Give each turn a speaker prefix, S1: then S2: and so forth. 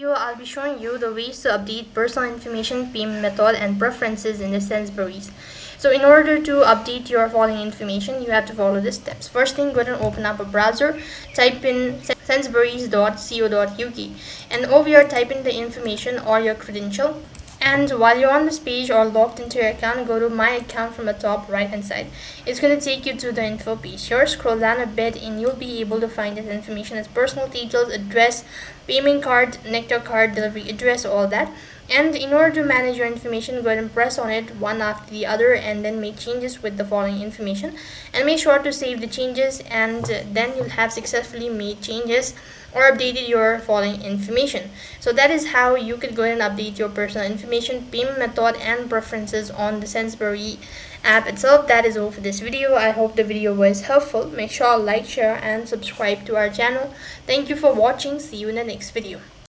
S1: video, I'll be showing you the ways to update personal information, payment method, and preferences in the Sainsburys. So in order to update your following information, you have to follow the steps. First thing, go ahead and open up a browser, type in sainsburys.co.uk, and over here type in the information or your credential. And while you're on this page or logged into your account, go to my account from the top right hand side. It's going to take you to the info page. Here, scroll down a bit and you'll be able to find this information as personal details, address, payment card, nectar card, delivery address, all that. And in order to manage your information, go ahead and press on it one after the other and then make changes with the following information, and make sure to save the changes, and then you'll have successfully made changes or updated your following information. So that is how you could go ahead and update your personal information, payment method, and preferences on the Sainsbury app itself. That is all for this video. I hope the video was helpful. Make sure to like, share, and subscribe to our channel. Thank you for watching. See you in the next video.